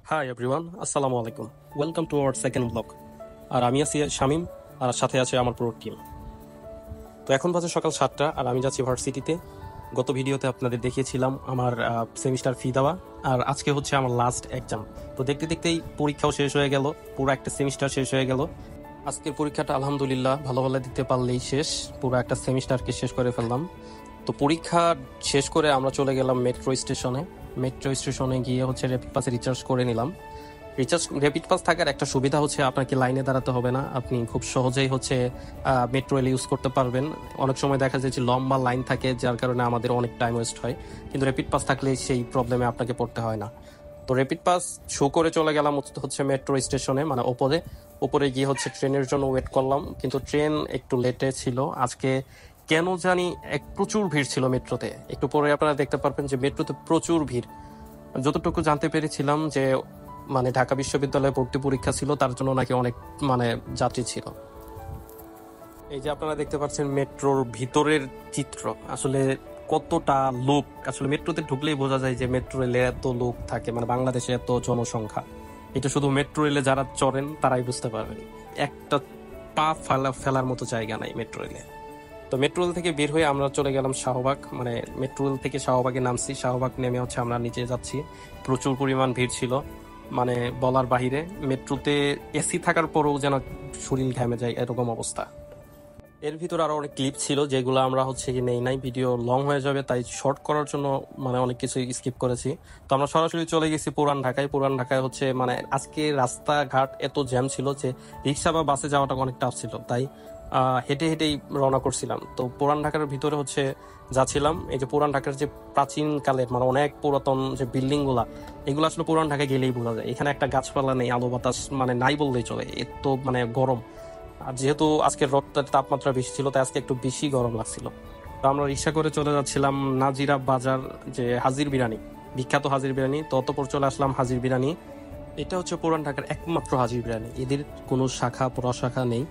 High everyone, আসসালামু আলাইকুম। Welcome to our second blog. আর আমি আছি শামিম, আর সাথে আছে আমার পুরো টিম। তো এখন বাজে সকাল 7টা, আর আমি যাচ্ছি ভার্সিটিতে। গত ভিডিওতে আপনাদের দেখিয়েছিলাম আমার সেমিস্টার ফি দেওয়া, আর আজকে হচ্ছে আমার লাস্ট এক্সাম। তো দেখতে দেখতেই পরীক্ষাও শেষ হয়ে গেল, পুরো একটা সেমিস্টার শেষ হয়ে গেল। আজকের পরীক্ষাটা আলহামদুলিল্লাহ ভালো ভালো দিতে পারলেই শেষ, পুরো একটা সেমিস্টারকে শেষ করে ফেললাম। তো পরীক্ষা শেষ করে আমরা চলে গেলাম মেট্রো স্টেশনে গিয়ে হচ্ছে র্যাপিড পাসে রিচার্জ করে নিলাম। র্যাপিড পাস থাকার একটা সুবিধা হচ্ছে আপনাকে লাইনে দাঁড়াতে হবে না, আপনি খুব সহজেই হচ্ছে মেট্রো রেল ইউজ করতে পারবেন। অনেক সময় দেখা যায় যে লম্বা লাইন থাকে, যার কারণে আমাদের অনেক টাইম ওয়েস্ট হয়, কিন্তু র্যাপিড পাস থাকলে সেই প্রবলেমে আপনাকে পড়তে হয় না। তো র্যাপিড পাস শো করে চলে গেলাম হচ্ছে মেট্রো স্টেশনে, মানে ওপরে গিয়ে হচ্ছে ট্রেনের জন্য ওয়েট করলাম, কিন্তু ট্রেন একটু লেটে ছিল আজকে। কেন জানি প্রচুর ভিড় ছিল মেট্রোতে। একটু পরে আপনারা দেখতে পারবেন যে মেট্রোতে প্রচুর ভিড়। যতটুকু জানতে পেরেছিলাম যে মানে ঢাকা বিশ্ববিদ্যালয়ে ভর্তি পরীক্ষা ছিল, তার জন্য নাকি অনেক মানে যাত্রী ছিল। এই যে আপনারা দেখতে পাচ্ছেন মেট্রোর ভিতরের চিত্র, আসলে কতটা লোক। আসলে মেট্রোতে ঢুকলেই বোঝা যায় যে মেট্রো রেলে এত লোক থাকে, মানে বাংলাদেশে এত জনসংখ্যা। এটা শুধু মেট্রো রেলে যারা চড়েন তারাই বুঝতে পারবেন। একটা পা ফেলার মতো জায়গা নাই মেট্রো রেলে। তো মেট্রো রেল থেকে বের হয়ে আমরা চলে গেলাম শাহবাগ, মানে মেট্রো রেল থেকে শাহবাগে নামছি। শাহবাগ নেমে হচ্ছে আমরা নিচে যাচ্ছি। প্রচুর পরিমাণ ভিড় ছিল, মানে বলার বাহিরে। মেট্রোতে এসি থাকার পরেও যেন শরীর ঘেমে যায় এরকম অবস্থা। এর ভিতর আরো অনেক ক্লিপ ছিল যেগুলো আমরা হচ্ছে কি নেই নাই, ভিডিও লং হয়ে যাবে তাই শর্ট করার জন্য মানে অনেক কিছু স্কিপ করেছি। তো আমরা সরাসরি চলে গেছি পুরান ঢাকায় হচ্ছে মানে আজকে রাস্তাঘাট এত জ্যাম ছিল যে রিক্সা বা বাসে যাওয়াটা অনেক টাফ ছিল, তাই হেঁটে হেঁটেই রওনা করছিলাম। তো পুরান ঢাকার ভিতরে হচ্ছে যাচ্ছিলাম। এই যে পুরান ঢাকার যে প্রাচীন কালের মানে অনেক পুরাতন যে বিল্ডিং গুলা, এগুলো আসলে পুরান ঢাকায় গেলেই বোঝা যায়। এখানে একটা গাছপালা নেই, আলো বাতাস মানে নাই বললেই চলে, এত মানে গরম। আর যেহেতু আজকের রোদটার তাপমাত্রা বেশি ছিল, তাই আজকে একটু বেশি গরম লাগছিল। তো আমরা রিক্সা করে চলে যাচ্ছিলাম নাজিরা বাজার, যে হাজির বিরিয়ানি, বিখ্যাত হাজির বিরিয়ানি। তো অতঃপর চলে আসলাম হাজির বিরিয়ানি। এটা হচ্ছে পুরান ঢাকার একমাত্র হাজির বিরিয়ানি, এদের কোনো শাখা প্রশাখা নেই।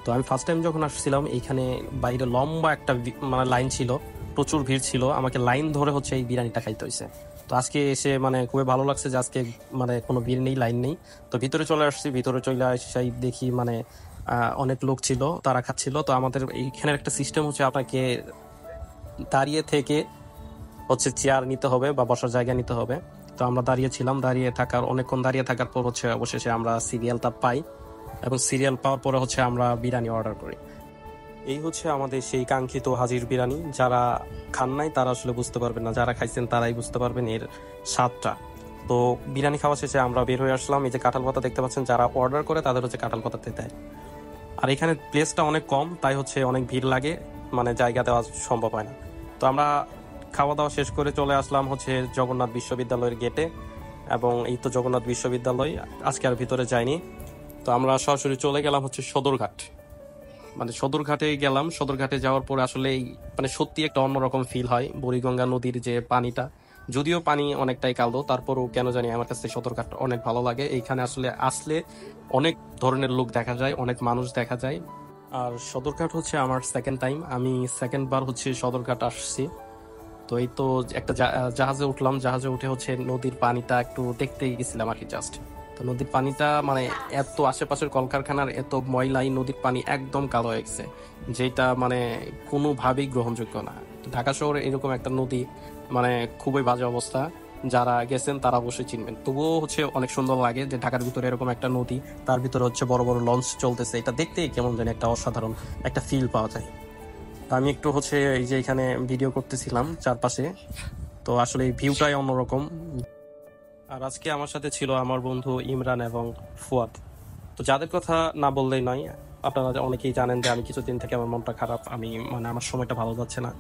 তো আমি ফার্স্ট টাইম যখন আসছিলাম, এইখানে বাইরে লম্বা একটা মানে লাইন ছিল, প্রচুর ভিড় ছিল, আমাকে লাইন ধরে হচ্ছে এই বিরিয়ানিটা খাইতে হয়েছে। তো আজকে এসে মানে খুবই ভালো লাগছে যে আজকে মানে কোনো ভিড় নেই, লাইন নেই। তো ভিতরে চলে আসছি, ভিতরে চলে আসি দেখি মানে অনেক লোক ছিল, তারা খাচ্ছিল। তো আমাদের এইখানের একটা সিস্টেম হচ্ছে আপনাকে দাঁড়িয়ে থেকে হচ্ছে চেয়ার নিতে হবে বা বসার জায়গা নিতে হবে। তো আমরা দাঁড়িয়েছিলাম, অনেকক্ষণ দাঁড়িয়ে থাকার পর হচ্ছে অবশেষে আমরা সিরিয়ালটা পাই, এবং সিরিয়াল পাওয়ার পরে হচ্ছে আমরা বিরিয়ানি অর্ডার করি। এই হচ্ছে আমাদের সেই কাঙ্ক্ষিত হাজির বিরিয়ানি। যারা খান নাই তারা আসলে বুঝতে পারবেন না, যারা খাইছেন তারাই বুঝতে পারবেন এর স্বাদটা। তো বিরিয়ানি খাওয়া শেষে আমরা বের হয়ে আসলাম। এই যে কাঁঠাল পাতা দেখতে পাচ্ছেন, যারা অর্ডার করে তাদের হচ্ছে কাঁঠাল পাতাতে দেয়। আর এখানে প্লেসটা অনেক কম, তাই হচ্ছে অনেক ভিড় লাগে, মানে জায়গা দেওয়া সম্ভব হয় না। তো আমরা খাওয়া দাওয়া শেষ করে চলে আসলাম হচ্ছে জগন্নাথ বিশ্ববিদ্যালয়ের গেটে। এবং এই তো জগন্নাথ বিশ্ববিদ্যালয়, আজকে আর ভিতরে যাইনি। তো আমরা সরাসরি চলে গেলাম হচ্ছে সদরঘাট, মানে সদরঘাটে গেলাম। সদরঘাটে যাওয়ার পরে আসলে মানে সত্যি একটা অন্যরকম ফিল হয়। বুড়িগঙ্গা নদীর যে পানিটা, যদিও পানি অনেকটাই কালো, তারপরও কেন জানি আমার কাছে সদরঘাট অনেক ভালো লাগে। এইখানে আসলে অনেক ধরনের লোক দেখা যায়, অনেক মানুষ দেখা যায়। আর সদরঘাট হচ্ছে আমার সেকেন্ড টাইম, আমি সেকেন্ড বার হচ্ছে সদরঘাট আসছি। তো এই তো একটা জাহাজে উঠলাম, জাহাজে উঠে হচ্ছে নদীর পানিটা একটু দেখতে গেছিলাম আর কি, জাস্ট। তো নদীর পানিটা মানে এত আশেপাশের কলকারখানার এত ময়লাই, নদীর পানি একদম কালো হয়ে গেছে, যেটা মানে কোনোভাবেই গ্রহণযোগ্য না। তো ঢাকা শহরে এরকম একটা নদী মানে খুবই বাজে অবস্থা। যারা গেছেন তারা অবশ্যই চিনবেন। তবুও হচ্ছে অনেক সুন্দর লাগে যে ঢাকার ভিতরে এরকম একটা নদী, তার ভিতরে হচ্ছে বড় বড় লঞ্চ চলতেছে, এটা দেখতেই কেমন জানি একটা অসাধারণ একটা ফিল পাওয়া যায়। আমি একটু হচ্ছে এই যে এখানে ভিডিও করতেছিলাম চারপাশে, তো আসলে এই ভিউটাই অন্যরকম। আর আজকে আমার সাথে ছিল আমার বন্ধু ইমরান এবং ফুয়াদ। তো যাদের কথা না বললেই নয়, আপনারা অনেকেই জানেন যে আমি কিছুদিন থেকে আমার মনটা খারাপ, আমি মানে আমার সময়টা ভালো যাচ্ছে না।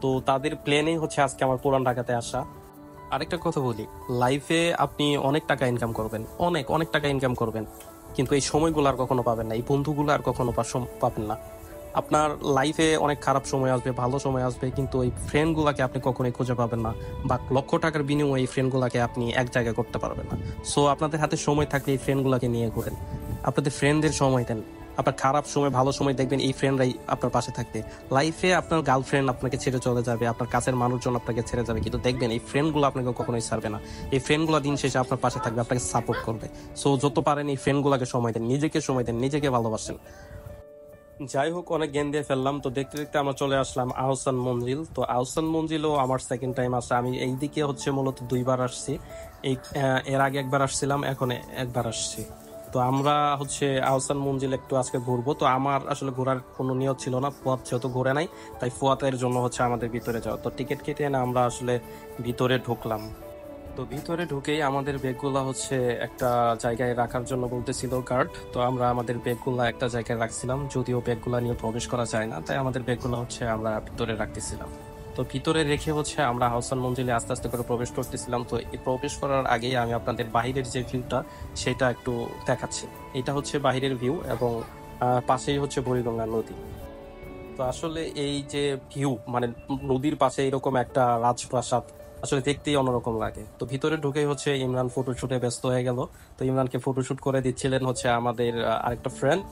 তো তাদের প্ল্যানেই হচ্ছে আজকে আমার পুরান ঢাকাতে আসা। আরেকটা কথা বলি, লাইফে আপনি অনেক টাকা ইনকাম করবেন, অনেক অনেক টাকা ইনকাম করবেন, কিন্তু এই সময়গুলো আর কখনো পাবেন না, এই বন্ধুগুলো আর কখনো পাবেন না। আপনার লাইফে অনেক খারাপ সময় আসবে, ভালো সময় আসবে, কিন্তু ওই ফ্রেন্ডগুলোকে আপনি কখনোই খুঁজে পাবেন না, বা লক্ষ টাকার বিনিময়ে এই ফ্রেন্ডগুলোকে আপনি এক জায়গায় করতে পারবেন না। সো আপনাদের হাতে সময় থাকলে এই ফ্রেন্ডগুলোকে নিয়ে ঘুরেন, আপনাদের ফ্রেন্ডদের সময় দেন, আপনার খারাপ সময় ভালো সময় দেখবেন এই ফ্রেন্ডরাই আপনার পাশে থাকবে। লাইফে আপনার গার্লফ্রেন্ড আপনাকে ছেড়ে চলে যাবে, আপনার কাছের মানুষজন আপনাকে ছেড়ে যাবে, কিন্তু দেখবেন এই ফ্রেন্ডগুলো আপনাকে কখনোই ছাড়বে না। এই ফ্রেন্ডগুলো দিন শেষে আপনার পাশে থাকবে, আপনাকে সাপোর্ট করবে। সো যত পারেন এই ফ্রেন্ডগুলোকে সময় দেন, নিজেকে সময় দেন, নিজেকে ভালোবাসেন। যাই হোক, অনেক জ্ঞান দিয়ে ফেললাম। তো দেখতে দেখতে আমরা চলে আসলাম আহসান মঞ্জিল। তো আহসান মঞ্জিলও আমার সেকেন্ড টাইম আসা। আমি এই দিকে হচ্ছে মূলত 2বার আসছি। এর আগে একবার আসছিলাম, এখন একবার আসছি। তো আমরা হচ্ছে আহসান মঞ্জিল একটু আজকে ঘুরবো। তো আমার আসলে ঘোরার কোনো নিয়ত ছিল না, ফুয়াদ যেহেতু ঘুরে নাই, তাই ফুয়াতের জন্য হচ্ছে আমাদের ভিতরে যাওয়া। তো টিকিট কেটে না আমরা আসলে ভিতরে ঢুকলাম। তো ভিতরে ঢুকেই আমাদের ব্যাগগুলা হচ্ছে একটা জায়গায় রাখার জন্য বলতেছিল গার্ড। তো আমরা আমাদের ব্যাগগুলা একটা জায়গায় রাখছিলাম, যদিও ব্যাগগুলা নিয়ে প্রবেশ করা যায় না, তাই আমাদের ব্যাগগুলো হচ্ছে আমরা ভিতরে রাখতেছিলাম। তো ভিতরে রেখে হচ্ছে আমরা আহসান মঞ্জিলে আস্তে আস্তে করে প্রবেশ করতেছিলাম। তো এই প্রবেশ করার আগেই আমি আপনাদের বাহিরের যে ভিউটা সেটা একটু দেখাচ্ছি। এটা হচ্ছে বাহিরের ভিউ, এবং পাশেই হচ্ছে বুড়িগঙ্গা নদী। তো আসলে এই যে ভিউ, মানে নদীর পাশে এরকম একটা রাজপ্রাসাদ আসলে দেখতেই অন্যরকম লাগে। তো ভিতরে ঢুকেই হচ্ছে ইমরান ফটোশুটে ব্যস্ত হয়ে গেল। তো ইমরানকে ফটোশুট করে দিচ্ছিলেন হচ্ছে আমাদের আরেকটা ফ্রেন্ড।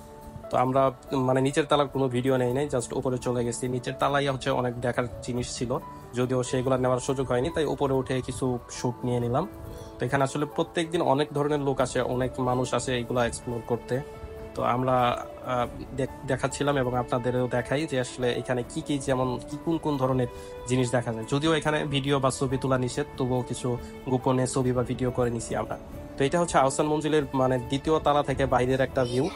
তো আমরা মানে নিচের তালার কোনো ভিডিও নেই নাই, জাস্ট উপরে চলে গেছি। নিচের তালায় হচ্ছে অনেক দেখার জিনিস ছিল, যদিও সেগুলো নেওয়ার সুযোগ হয়নি, তাই উপরে উঠে কিছু শুট নিয়ে নিলাম। তো এখানে আসলে প্রত্যেকদিন অনেক ধরনের লোক আসে, অনেক মানুষ আসে এইগুলা এক্সপ্লোর করতে। তো আমরা দেখাচ্ছিলাম এবং আপনাদেরও দেখাই যে আসলে এখানে কি কি, যেমন কি কোন কোন ধরনের জিনিস দেখা যায়। যদিও এখানে ভিডিও বা ছবি তোলা নিষেধ, তবুও কিছু গোপনে ছবি বা ভিডিও করে নিছি আমরা। তো এটা হচ্ছে আহসান মঞ্জিলের মানে 2য় তালা থেকে বাইরের একটা ভিউ।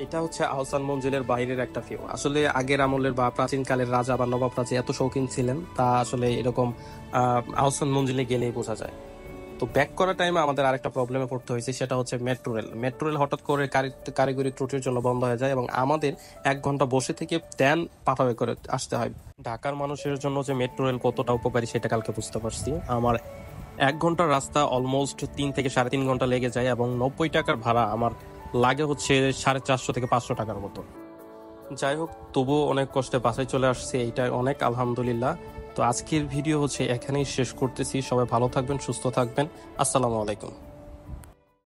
এটা হচ্ছে আহসান মঞ্জিলের বাইরের একটা ভিউ। আসলে আগের আমলের বা প্রাচীনকালের রাজা বা নবাবরা যে এত শৌখিন ছিলেন তা আসলে এরকম আহসান মঞ্জিলে গেলেই বোঝা যায়। তো ব্যাক করার টাইমে আমাদের আরেকটা প্রবলেমে পড়তে হয়েছে, সেটা হচ্ছে মেট্রো রেল হঠাৎ করে কারিগরি ত্রুটির জন্য বন্ধ হয়ে যায় এবং আমাদের 1 ঘন্টা বসে থেকে দেন পাঠাবে করে আসতে হয়। ঢাকার মানুষের জন্য যে মেট্রো রেল কতটা উপকারী সেটা কালকে বুঝতে পারছি। আমার 1 ঘন্টার রাস্তা অলমোস্ট 3 থেকে 3.5 ঘন্টা লেগে যায়, এবং 90 টাকার ভাড়া আমার লাগে হচ্ছে 450 থেকে 500 টাকার মতো। যাই হোক, তবুও অনেক কষ্টে বাসায় চলে আসছে, এইটাই অনেক, আলহামদুলিল্লাহ। তো আজকের ভিডিও হচ্ছে এখানেই শেষ করতেছি। সবাই ভালো থাকবেন, সুস্থ থাকবেন। আসসালামু আলাইকুম।